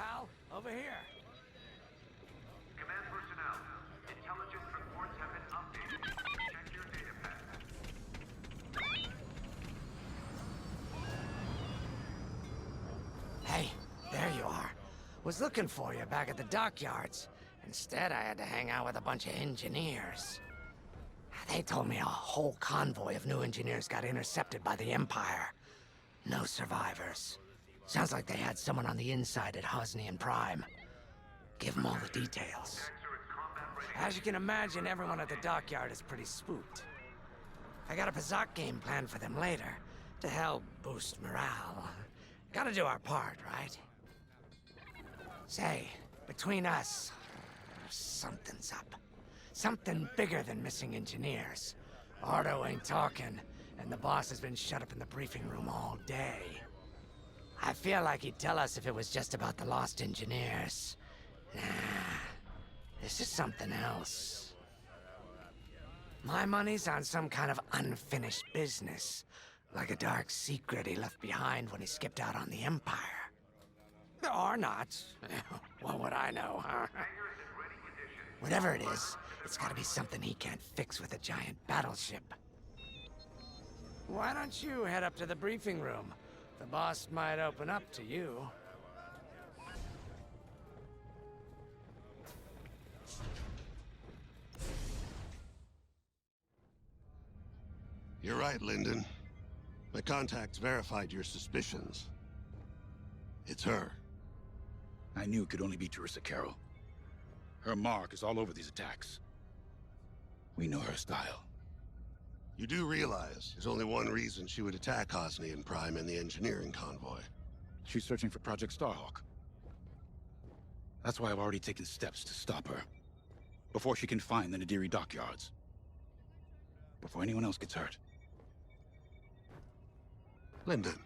pal. Over here. Command personnel, intelligence reports have been updated. Check your data pad. Hey, there you are. Was looking for you back at the dockyards. Instead, I had to hang out with a bunch of engineers. They told me a whole convoy of new engineers got intercepted by the Empire. No survivors. Sounds like they had someone on the inside at Hosnian Prime. Give them all the details. As you can imagine, everyone at the dockyard is pretty spooked. I got a Pazak game planned for them later, to help boost morale. Gotta do our part, right? Say, between us, something's up. Something bigger than missing engineers. Ardo ain't talking, and the boss has been shut up in the briefing room all day. I feel like he'd tell us if it was just about the lost engineers. Nah, this is something else. My money's on some kind of unfinished business, like a dark secret he left behind when he skipped out on the Empire. Or not. What would I know, huh? Whatever it is, it's gotta be something he can't fix with a giant battleship. Why don't you head up to the briefing room? The boss might open up to you. You're right, Lyndon. My contacts verified your suspicions. It's her. I knew it could only be Teresa Carroll. Her mark is all over these attacks. We know her style. You do realize there's only one reason she would attack Hosnian Prime and the engineering convoy. She's searching for Project Starhawk. That's why I've already taken steps to stop her. Before she can find the Nadiri dockyards. Before anyone else gets hurt. Lyndon.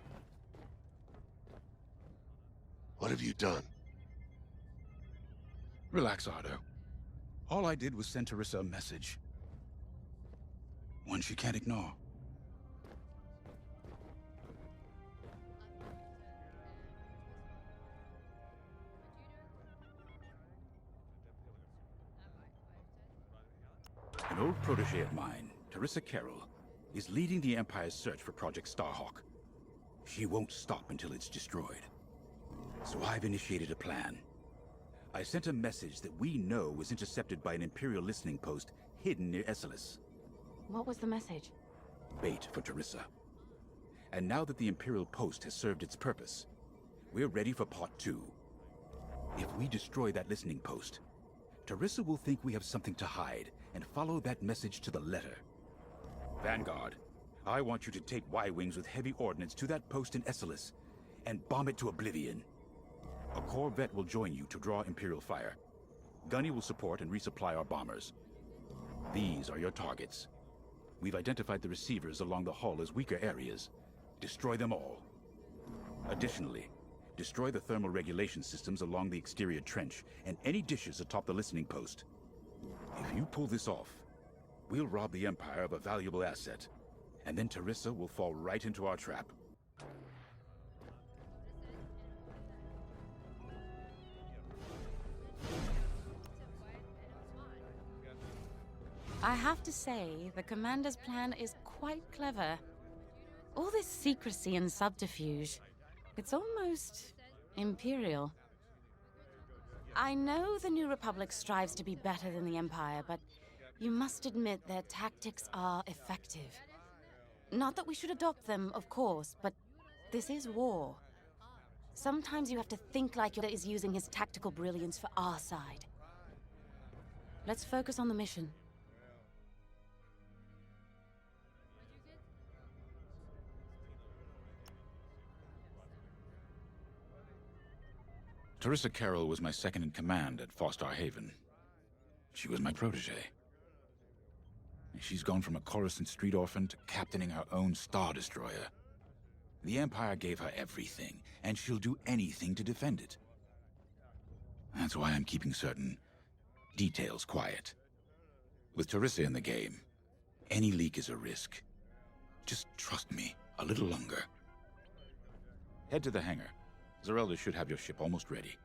What have you done? Relax, Ardo. All I did was send Teresa a message. One she can't ignore. An old protege of mine, Teresa Carroll, is leading the Empire's search for Project Starhawk. She won't stop until it's destroyed. So I've initiated a plan. I sent a message that we know was intercepted by an Imperial listening post hidden near Esselis. What was the message? Bait for Teresa. And now that the Imperial post has served its purpose, we're ready for part 2. If we destroy that listening post, Teresa will think we have something to hide and follow that message to the letter. Vanguard, I want you to take Y-Wings with heavy ordnance to that post in Esselis and bomb it to oblivion. A Corvette will join you to draw Imperial fire. Gunny will support and resupply our bombers. These are your targets. We've identified the receivers along the hull as weaker areas. Destroy them all. Additionally, destroy the thermal regulation systems along the exterior trench and any dishes atop the listening post. If you pull this off, we'll rob the Empire of a valuable asset, and then Teresa will fall right into our trap. I have to say, the Commander's plan is quite clever. All this secrecy and subterfuge, it's almost Imperial. I know the New Republic strives to be better than the Empire, but you must admit their tactics are effective. Not that we should adopt them, of course, but this is war. Sometimes you have to think like Yoda is using his tactical brilliance for our side. Let's focus on the mission. Teresa Carroll was my second in command at Fostar Haven. She was my protege. She's gone from a Coruscant street orphan to captaining her own Star Destroyer. The Empire gave her everything, and she'll do anything to defend it. That's why I'm keeping certain details quiet. With Teresa in the game, any leak is a risk. Just trust me a little longer. Head to the hangar. Zerelda should have your ship almost ready.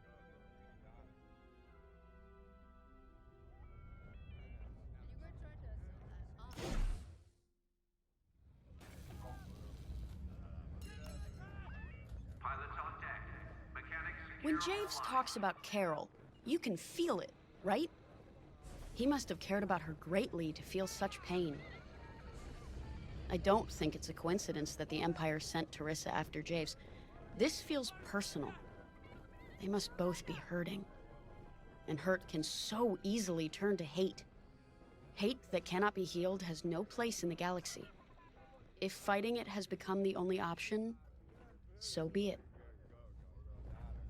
When Javes talks about Carol, you can feel it, right? He must have cared about her greatly to feel such pain. I don't think it's a coincidence that the Empire sent Teresa after Javes. This feels personal. They must both be hurting. And hurt can so easily turn to hate. Hate that cannot be healed has no place in the galaxy. If fighting it has become the only option, so be it.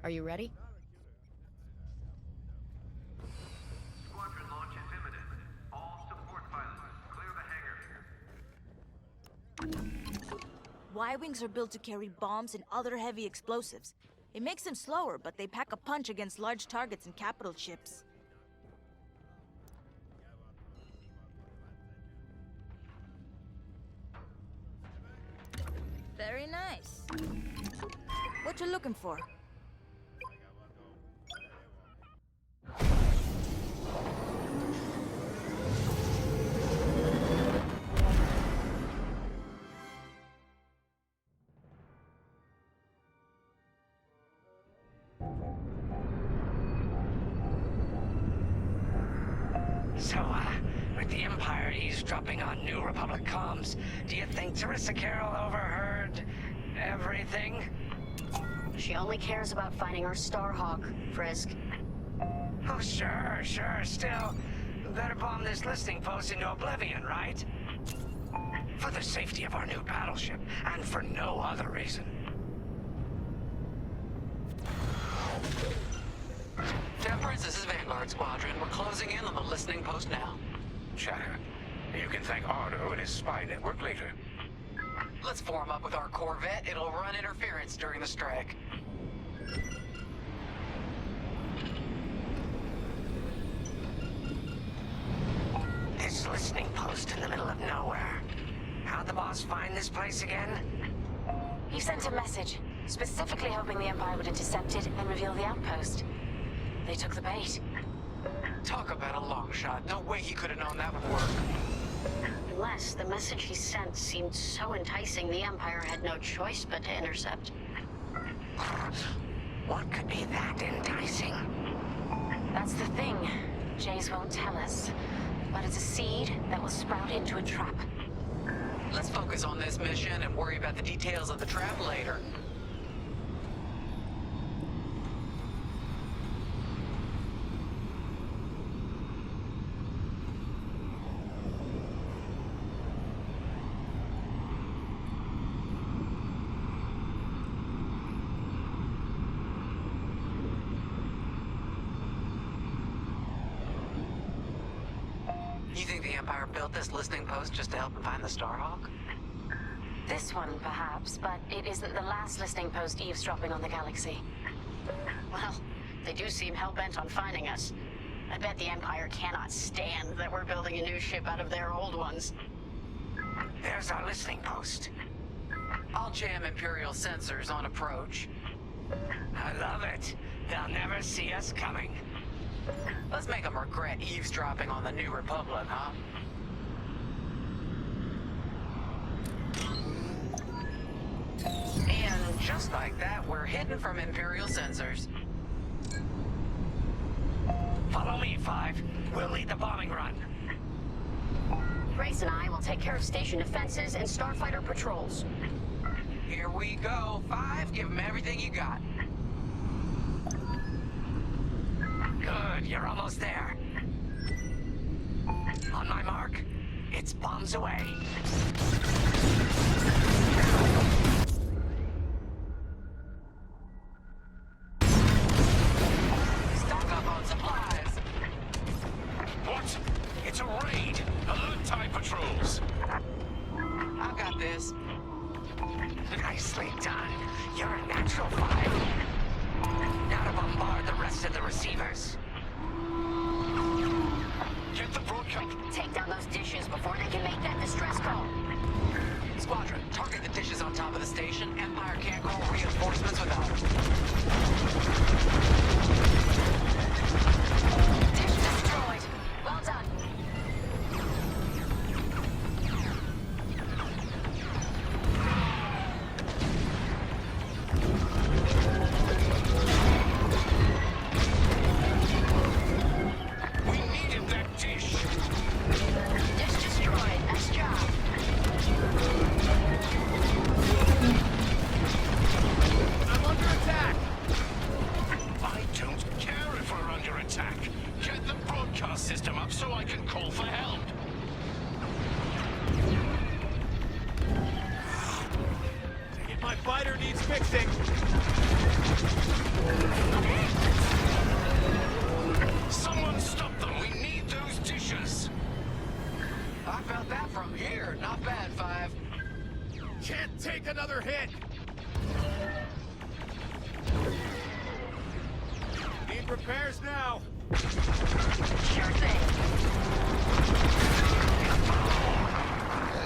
Are you ready? Squadron launch is imminent. All support pilots, clear the hangar. Y-wings are built to carry bombs and other heavy explosives. It makes them slower, but they pack a punch against large targets and capital ships. Very nice. What you looking for? So, with the Empire eavesdropping on New Republic comms, do you think Teresa Carroll overheard everything? She only cares about finding our Starhawk, Frisk. Oh, sure. Still, better bomb this listening post into oblivion, right? For the safety of our new battleship, and for no other reason. Temperance, this is Vanguard Squadron. We're closing in on the listening post now. Shatter. You can thank Ardo and his spy network later. Let's form up with our Corvette. It'll run interference during the strike. This listening post in the middle of nowhere. How'd the boss find this place again? He sent a message, specifically hoping the Empire would intercept it and reveal the outpost. They took the bait. Talk about a long shot. No way he could have known that would work. Unless the message he sent seemed so enticing the Empire had no choice but to intercept. What could be that enticing? That's the thing. Jays won't tell us. But it's a seed that will sprout into a trap. Let's focus on this mission and worry about the details of the trap later. You think the Empire built this listening post just to help him find the Starhawk? This one, perhaps, but it isn't the last listening post eavesdropping on the galaxy. Well, they do seem hell-bent on finding us. I bet the Empire cannot stand that we're building a new ship out of their old ones. There's our listening post. I'll jam Imperial sensors on approach. I love it. They'll never see us coming. Let's make them regret eavesdropping on the New Republic, huh? And just like that, we're hidden from Imperial sensors. Follow me, Five. We'll lead the bombing run. Grace and I will take care of station defenses and starfighter patrols. Here we go. Five, give them everything you got. Good, you're almost there. On my mark. It's bombs away. Stock up on supplies. What? It's a raid! Alert TIE patrols! I've got this. Nicely done. You're a natural, Five. Now to bombard the rest of the receivers. Get the broadcast. Take down those dishes before they can make that distress call. Squadron, target the dishes on top of the station. Empire can't call reinforcements without them. Dish destroyed. Well done. fixing. Someone stop them! We need those dishes! I felt that from here. Not bad, Five. Can't take another hit. Need repairs now. Sure thing.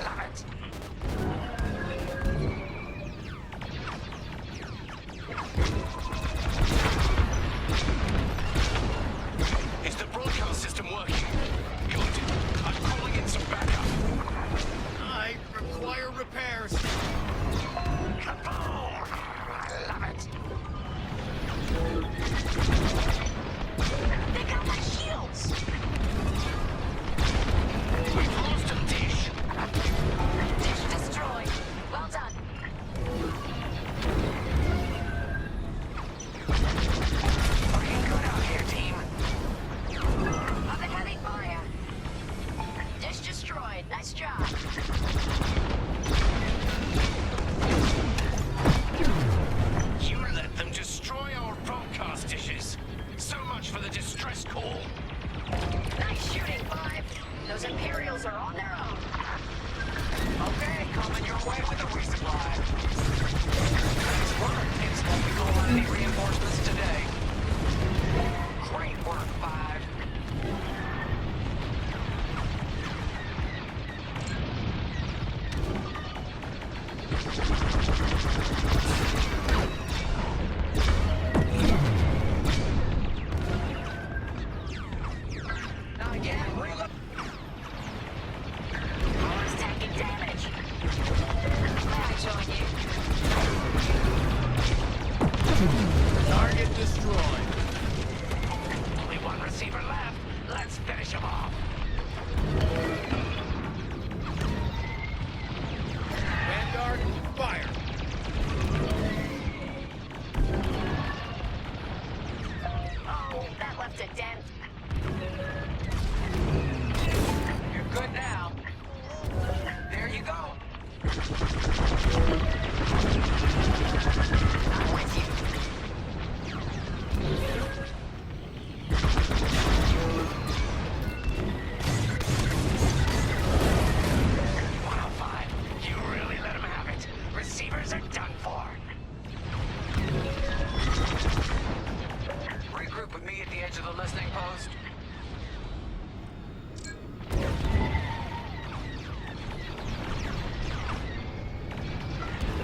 Love it. Is the broadcast system working? Good. I'm calling in some backup. I require repairs. Kaboom! Love it. They got my shields! We've lost a dish. Dish destroyed. Well done. Looking good out here, team. Under heavy fire. Dish destroyed. Nice job. You let them destroy our broadcast dishes. So much for the distress call. Nice shooting, Five. Those Imperials are on their own. Okay, coming your way with a resupply. Nice work. It's what we call any reinforcements today. Great work, Five. Not again. Reload. Bomb's taking damage. May I join you? Target destroyed. Only one receiver left. Let's finish him off. Vanguard, fire. Oh, that left a dent. You're good now. There you go. I'm with you. 105. You really let him have it. Receivers are done for. Regroup with me at the edge of the listening post.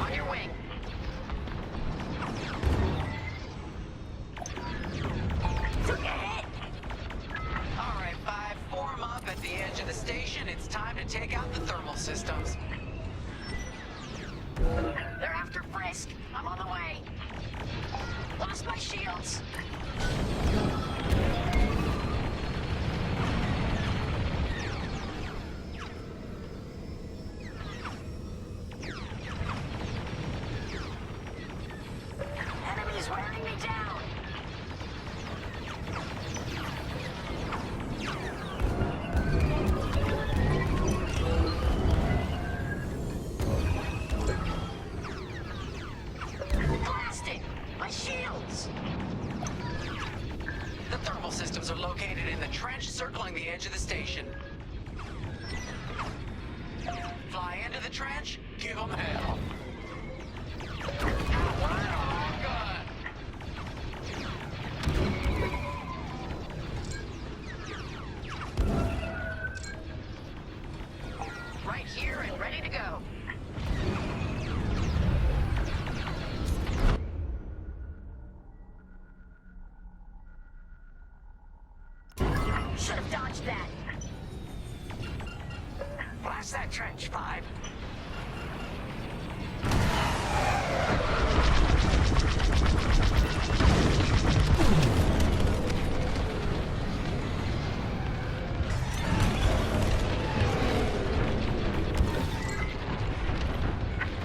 On your wing. Took a hit. All right, Five, form up at the edge of the station. It's time to take out the thermal systems. They're after Frisk. I'm on the way. Lost my shields. Enemies wearing me down. Blasted! My shields! The thermal systems are located in the trench circling the edge of the station. Fly into the trench, give them hell. Right on, gun! Right here and ready to go. Should have dodged that. Blast that trench, Five.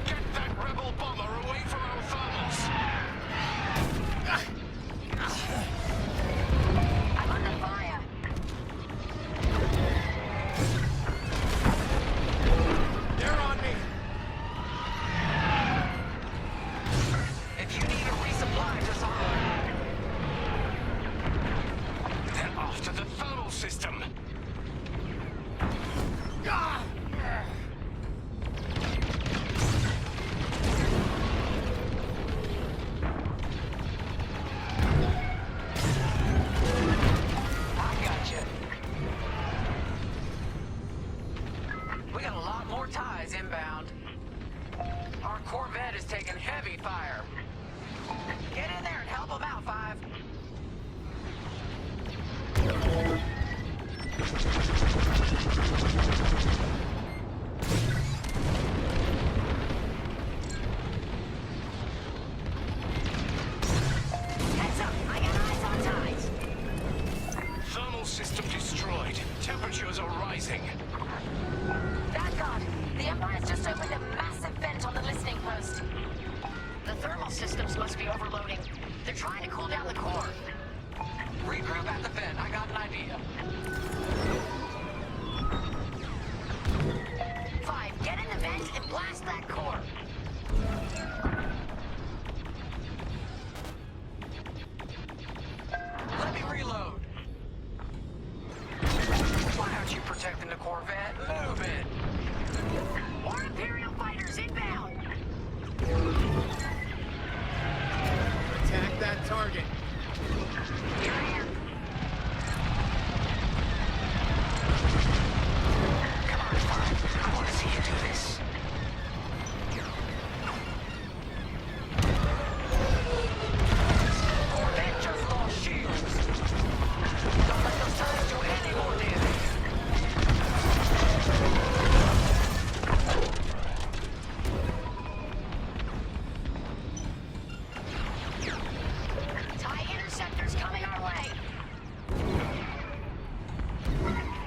Get that rebel bomber away from our thermals. I'm under fire. They're on ties inbound. Our Corvette is taking heavy fire. Get in there and help them out, Five. Heads up! I got eyes on ties! Thermal system destroyed. Temperatures are rising. Vanguard, the Empire's just opened a massive vent on the listening post. The thermal systems must be overloading. They're trying to cool down the core. Regroup at the vent. I got an idea. Five, get in the vent and blast that core. Let me reload. Why aren't you protecting the Corvette? Move it. More Imperial fighters inbound! Attack that target. Here I am. Come on, Five. I want to see you do this. Corvette just lost shields. Don't let those tires do any more damage. TIE interceptors coming our way!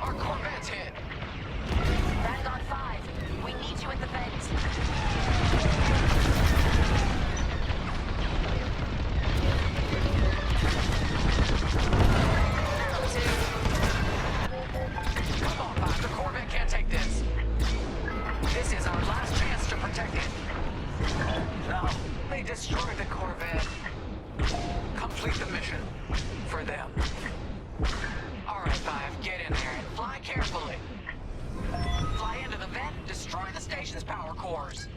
Our Corvette's hit. Vanguard 5, we need you at the vent. Come on, Five. The Corvette can't take this. This is our last chance to protect it. No, they destroyed the Corvette. Complete the mission. For them. All right, Five. Get in there and fly carefully. Fly into the vent, destroy the station's power cores.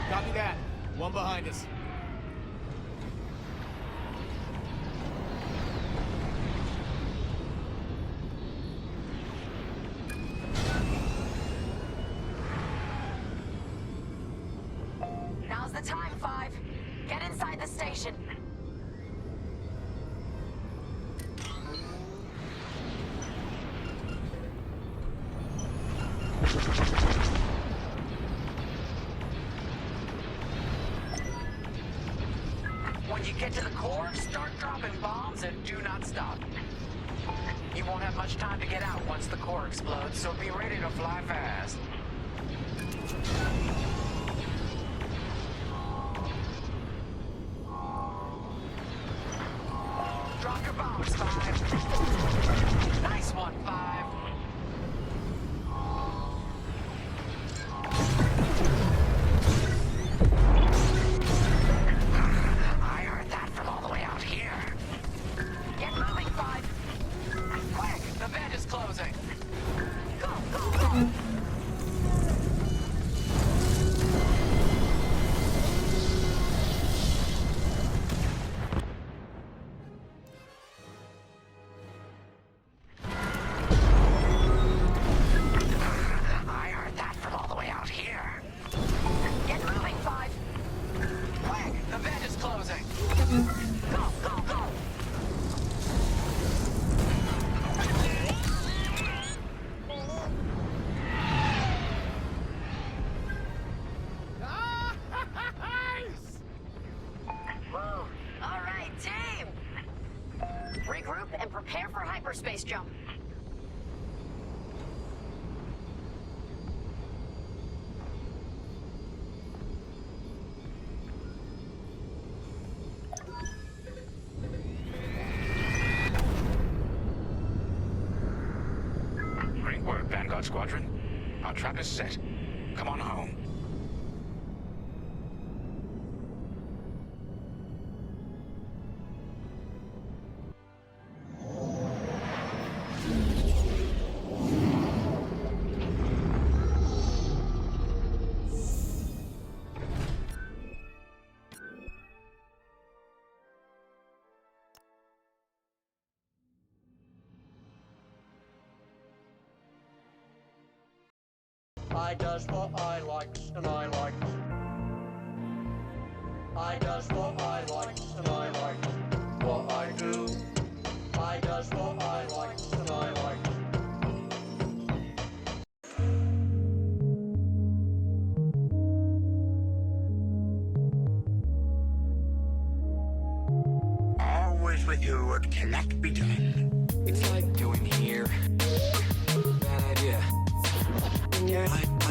Copy that. One behind us. Now's the time, Five. Get inside the station. When you get to the core, start dropping bombs and do not stop. You won't have much time to get out once the core explodes, so be ready to fly fast. Drop your bombs, Five. Nice one, Five. I heard that from all the way out here. Get moving, Five. Quick, the vent is closing. Go, go, go! I heard that from all the way out here. Get moving, Five. Quick, the vent is closing. Go, go, go! Woo! All right, team! Regroup and prepare for hyperspace jump. Great work, Vanguard Squadron. Our trap is set. Come on home. I does what I likes and I likes. I does what I likes and I likes. What I do. I does what I likes and I likes. Always with you, what cannot be done. It's like doing here. Bad idea. Yeah.